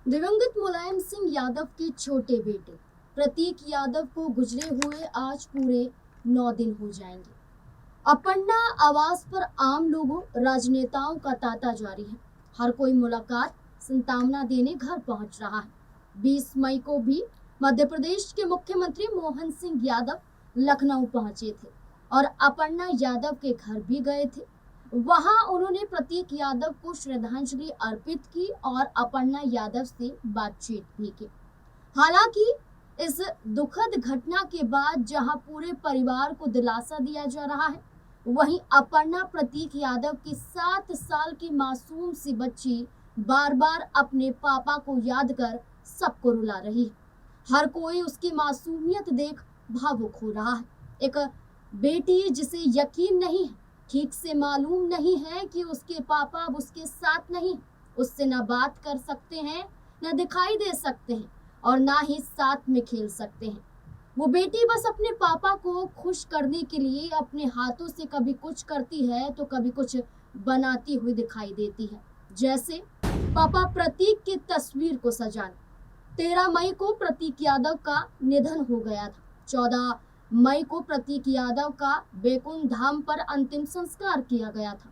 दिवंगत मुलायम सिंह यादव के छोटे बेटे प्रतीक यादव को गुजरे हुए आज पूरे 9 दिन हो जाएंगे। अपर्णा आवास पर आम लोगों राजनेताओं का तांता जारी है। हर कोई मुलाकात संतावना देने घर पहुंच रहा है। 20 मई को भी मध्य प्रदेश के मुख्यमंत्री मोहन सिंह यादव लखनऊ पहुंचे थे और अपर्णा यादव के घर भी गए थे। वहां उन्होंने प्रतीक यादव को श्रद्धांजलि अर्पित की और अपर्णा यादव से बातचीत भी की। हालांकि इस दुखद घटना के बाद जहां पूरे परिवार को दिलासा दिया जा रहा है, वहीं अपर्णा प्रतीक यादव की 7 साल की मासूम सी बच्ची बार बार अपने पापा को याद कर सबको रुला रही है। हर कोई उसकी मासूमियत देख भावुक हो रहा है। एक बेटी जिसे यकीन नहीं है, ठीक से मालूम नहीं है कि उसके पापा अब उसके साथ नहीं, उससे न बात कर सकते हैं, न दिखाई दे सकते हैं और ना ही साथ में खेल सकते हैं। वो बेटी बस अपने पापा को खुश करने के लिए अपने हाथों से कभी कुछ करती है तो कभी कुछ बनाती हुई दिखाई देती है। जैसे पापा प्रतीक की तस्वीर को सजाना। 13 मई को प्रतीक यादव का निधन हो गया था। 14 मई को प्रतीक यादव का बैकुंठ धाम पर अंतिम संस्कार किया गया था।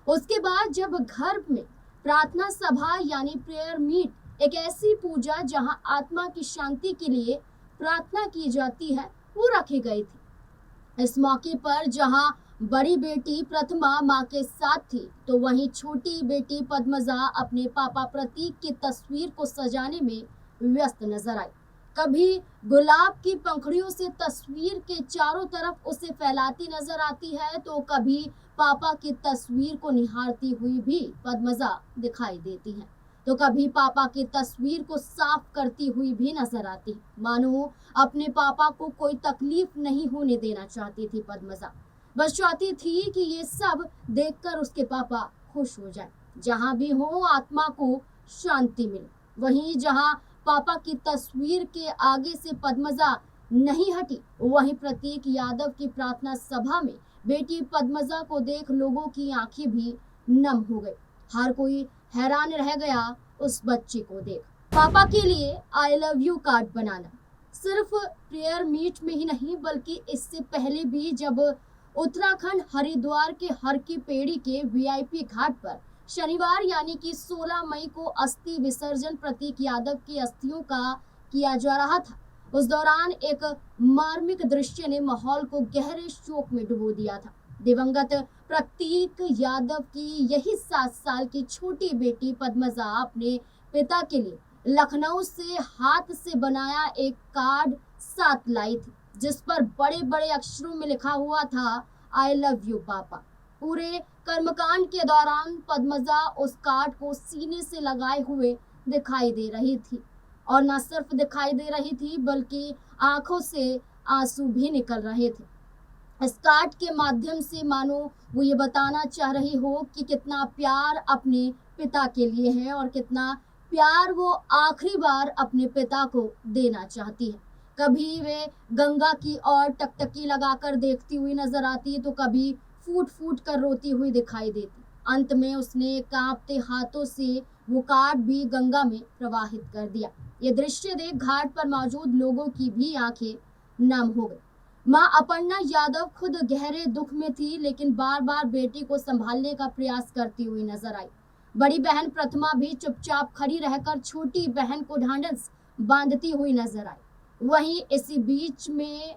उसके बाद जब घर में प्रार्थना सभा यानी प्रेयर मीट, एक ऐसी पूजा जहां आत्मा की शांति के लिए प्रार्थना की जाती है, वो रखी गई थी। इस मौके पर जहां बड़ी बेटी प्रतिमा मां के साथ थी, तो वहीं छोटी बेटी पद्मजा अपने पापा प्रतीक की तस्वीर को सजाने में व्यस्त नजर आई। कभी गुलाब की पंखुड़ियों से तस्वीर के चारों तरफ उसे फैलाती नजर आती है, तो कभी पापा की तस्वीर को निहारती हुई भी पद्मजा दिखाई देती है, तो कभी पापा की तस्वीर को साफ करती हुई भी नजर आती है। मानो अपने पापा को कोई तकलीफ नहीं होने देना चाहती थी पद्मजा। बस चाहती थी कि ये सब देखकर उसके पापा खुश हो जाएं। जहां भी हो आत्मा को शांति मिले। वहीं जहां पापा की तस्वीर के आगे से पद्मजा नहीं हटी, वहीं प्रतीक यादव की प्रार्थना सभा में बेटी पद्मजा को देख लोगों की आंखें भी नम हो गई। हर कोई हैरान रह गया उस बच्चे को देख। पापा के लिए आई लव यू कार्ड बनाना सिर्फ प्रेयर मीट में ही नहीं, बल्कि इससे पहले भी जब उत्तराखंड हरिद्वार के हर की पेड़ी के वीआईपी घाट पर शनिवार यानी कि 16 मई को अस्थि विसर्जन प्रतीक यादव की अस्थियों का किया जा रहा था, उस दौरान एक मार्मिक दृश्य ने माहौल को गहरे शोक में डुबो दिया था। दिवंगत प्रतीक यादव की यही 7 साल की छोटी बेटी पद्मजा अपने पिता के लिए लखनऊ से हाथ से बनाया एक कार्ड साथ लाई थी, जिस पर बड़े बड़े अक्षरों में लिखा हुआ था, आई लव यू पापा। पूरे कर्मकांड के दौरान पद्मजा उस कार्ड को सीने से लगाए हुए दिखाई दे रही थी, और न सिर्फ दिखाई दे रही थी बल्कि आंखों से आंसू भी निकल रहे थे। इस कार्ड के माध्यम से मानो वो ये बताना चाह रही हो कि कितना प्यार अपने पिता के लिए है और कितना प्यार वो आखिरी बार अपने पिता को देना चाहती है। कभी वे गंगा की ओर टकटकी लगाकर देखती हुई नजर आती, तो कभी फूट फूट कर रोती हुई दिखाई देती। अंत में उसने कांपते हाथों से वो कार्ड भी गंगा में प्रवाहित कर दिया। ये दृश्य देख घाट पर मौजूद लोगों की भी आंखें नम हो गई। मां अपर्णा यादव खुद गहरे दुख में थी, लेकिन बार बार बेटी को संभालने का प्रयास करती हुई नजर आई। बड़ी बहन प्रतिमा भी चुपचाप खड़ी रहकर छोटी बहन को ढांढस बांधती हुई नजर आई। वहीं इसी बीच में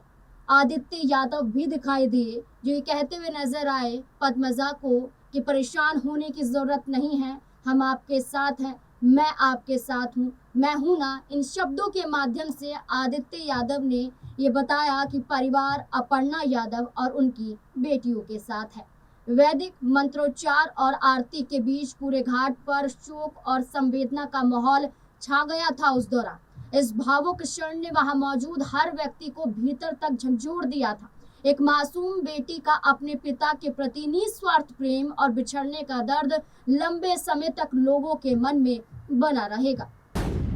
आदित्य यादव भी दिखाई दिए, जो ये कहते हुए नजर आए पद्मजा को कि परेशान होने की जरूरत नहीं है, हम आपके साथ हैं, मैं आपके साथ हूँ, मैं हूं ना। इन शब्दों के माध्यम से आदित्य यादव ने ये बताया कि परिवार अपर्णा यादव और उनकी बेटियों के साथ है। वैदिक मंत्रोच्चार और आरती के बीच पूरे घाट पर शोक और संवेदना का माहौल छा गया था। उस दौरान इस भावुक क्षण ने वहां मौजूद हर व्यक्ति को भीतर तक झंझोर दिया था। एक मासूम बेटी का अपने पिता के प्रति निस्वार्थ प्रेम और बिछड़ने का दर्द लंबे समय तक लोगों के मन में बना रहेगा।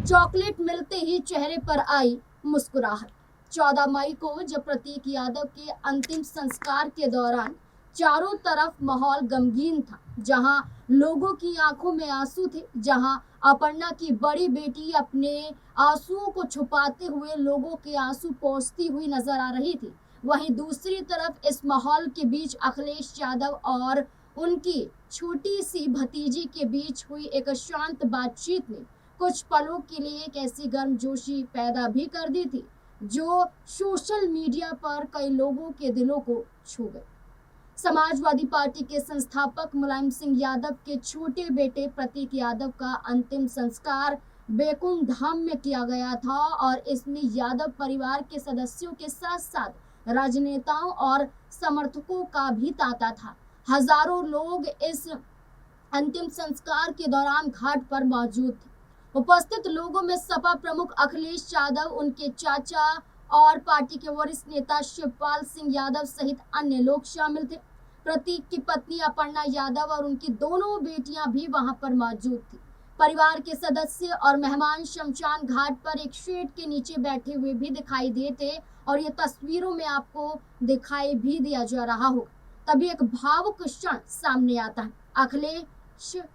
चॉकलेट मिलते ही चेहरे पर आई मुस्कुराहट। 14 मई को जब प्रतीक यादव के अंतिम संस्कार के दौरान चारों तरफ माहौल गमगीन था, जहां लोगों की आंखों में आंसू थे, जहां अपर्णा की बड़ी बेटी अपने आंसुओं को छुपाते हुए लोगों के आंसू पोंछती हुई नजर आ रही थी। वहीं दूसरी तरफ इस माहौल के बीच अखिलेश यादव और उनकी छोटी सी भतीजी के बीच हुई एक शांत बातचीत ने कुछ पलों के लिए एक ऐसी गर्मजोशी पैदा भी कर दी थी जो सोशल मीडिया पर कई लोगों के दिलों को छू गई। समाजवादी पार्टी के संस्थापक मुलायम सिंह यादव के छोटे बेटे प्रतीक यादव का अंतिम संस्कार बैकुंठ धाम में किया गया था और इसमें यादव परिवार के सदस्यों के साथ साथ राजनेताओं और समर्थकों का भी तांता था। हजारों लोग इस अंतिम संस्कार के दौरान घाट पर मौजूद थे। उपस्थित लोगों में सपा प्रमुख अखिलेश यादव, उनके चाचा और पार्टी के वरिष्ठ नेता शिवपाल सिंह यादव सहित अन्य लोग शामिल थे। प्रतीक की पत्नी अपर्णा यादव और उनकी दोनों बेटियां भी वहां पर मौजूद थी। परिवार के सदस्य और मेहमान शमशान घाट पर एक शेड के नीचे बैठे हुए भी दिखाई दिए थे और ये तस्वीरों में आपको दिखाई भी दिया जा रहा हो। तभी एक भावुक क्षण सामने आता है। अखिलेश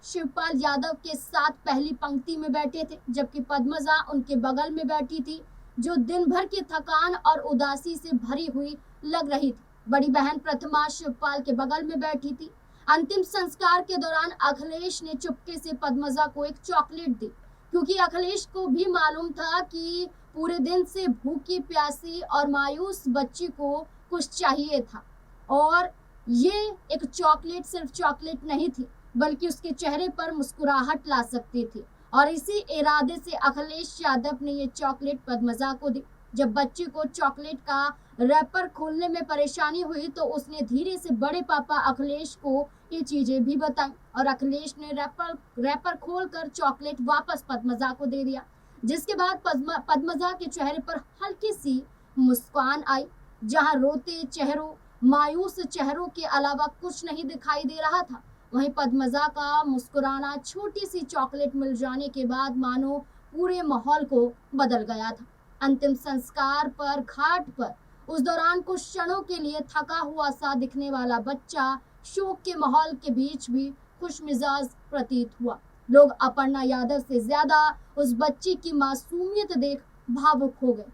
शिवपाल यादव के साथ पहली पंक्ति में बैठे थे, जबकि पद्मजा उनके बगल में बैठी थी, जो दिन भर की थकान और उदासी से भरी हुई लग रही थी। बड़ी बहन प्रतिमा शिवपाल के बगल में बैठी थी। अंतिम संस्कार के दौरान अखिलेश ने चुपके से पद्मजा को एक चॉकलेट दी, क्योंकि अखिलेश को भी मालूम था कि पूरे दिन से भूखी प्यासी और मायूस बच्ची को कुछ चाहिए था और ये एक चॉकलेट सिर्फ चॉकलेट नहीं थी, बल्कि उसके चेहरे पर मुस्कुराहट ला सकती थी। और इसी इरादे से अखिलेश यादव ने ये चॉकलेट पद्मजा को दी। जब बच्ची को चॉकलेट का रैपर खोलने में परेशानी हुई तो उसने धीरे से बड़े पापा अखिलेश को ये चीजें भी बताई और अखिलेश ने रैपर खोलकर चॉकलेट वापस पद्मजा को दे दिया, जिसके बाद पद्मजा के चेहरे पर हल्की सी मुस्कान आई। जहां रोते चेहरों, मायूस चेहरों के अलावा कुछ नहीं दिखाई दे रहा था, वहीं पद्मजा का मुस्कुराना छोटी सी चॉकलेट मिल जाने के बाद मानो पूरे माहौल को बदल गया था। अंतिम संस्कार पर घाट पर उस दौरान कुछ क्षणों के लिए थका हुआ सा दिखने वाला बच्चा शोक के माहौल के बीच भी खुशमिजाज प्रतीत हुआ। लोग अपर्णा यादव से ज्यादा उस बच्ची की मासूमियत देख भावुक हो गए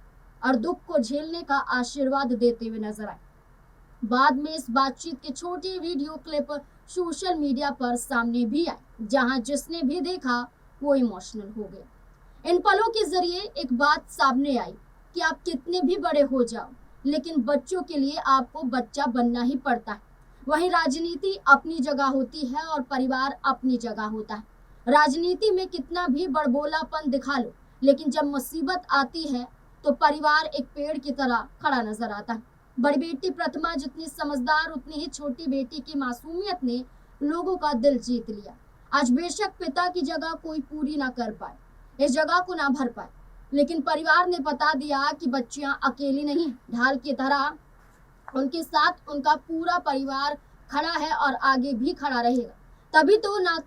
और दुख को झेलने का आशीर्वाद देते हुए नजर आए। बाद में इस बातचीत के छोटे वीडियो क्लिप सोशल मीडिया पर सामने भी आए, जहां जिसने भी देखा वो इमोशनल हो गया। इन पलों के जरिए एक बात सामने आई कि आप कितने भी बड़े हो जाओ, लेकिन बच्चों के लिए आपको बच्चा बनना ही पड़ता है। वहीं राजनीति अपनी जगह होती है और परिवार अपनी जगह होता है। राजनीति में कितना भी बड़बोलापन दिखा लो, लेकिन जब मुसीबत आती है तो परिवार एक पेड़ की तरह खड़ा नजर आता है। बड़ी बेटी प्रतिमा जितनी समझदार, उतनी ही छोटी बेटी की मासूमियत ने लोगों का दिल जीत लिया। आज बेशक पिता की जगह कोई पूरी ना कर पाए, इस जगह को ना भर पाए, लेकिन परिवार ने बता दिया कि बच्चियां अकेली नहीं, ढाल की तरह उनके साथ उनका पूरा परिवार खड़ा है और आगे भी खड़ा रहेगा। तभी तो ना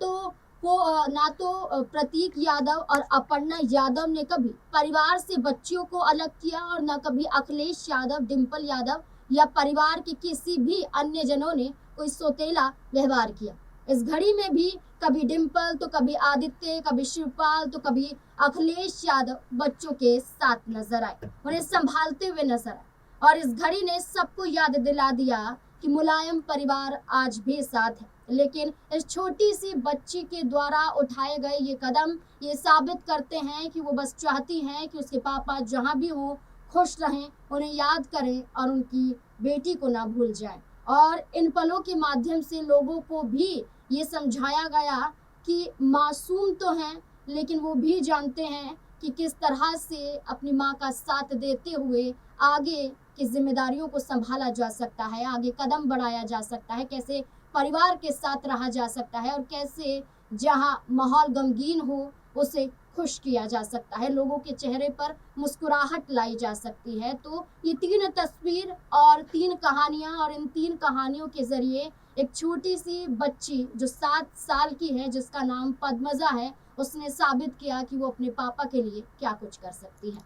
तो प्रतीक यादव और अपर्णा यादव ने कभी परिवार से बच्चियों को अलग किया और न कभी अखिलेश यादव, डिंपल यादव या परिवार के किसी भी अन्य जनों ने कोई सौतेला व्यवहार किया। इस घड़ी में भी कभी डिंपल तो कभी आदित्य, कभी शिवपाल तो कभी अखिलेश यादव बच्चों के साथ नजर आए, उन्हें संभालते हुए नजर आए और इस घड़ी ने सबको याद दिला दिया कि मुलायम परिवार आज भी साथ है। लेकिन इस छोटी सी बच्ची के द्वारा उठाए गए ये कदम ये साबित करते हैं कि वो बस चाहती हैं कि उसके पापा जहाँ भी हो खुश रहें, उन्हें याद करें और उनकी बेटी को ना भूल जाएं। और इन पलों के माध्यम से लोगों को भी ये समझाया गया कि मासूम तो हैं, लेकिन वो भी जानते हैं कि किस तरह से अपनी माँ का साथ देते हुए आगे की जिम्मेदारियों को संभाला जा सकता है, आगे कदम बढ़ाया जा सकता है, कैसे परिवार के साथ रहा जा सकता है और कैसे जहां माहौल गमगीन हो उसे खुश किया जा सकता है, लोगों के चेहरे पर मुस्कुराहट लाई जा सकती है। तो ये 3 तस्वीर और 3 कहानियां और इन 3 कहानियों के जरिए एक छोटी सी बच्ची जो 7 साल की है, जिसका नाम पद्मजा है, उसने साबित किया कि वो अपने पापा के लिए क्या कुछ कर सकती है।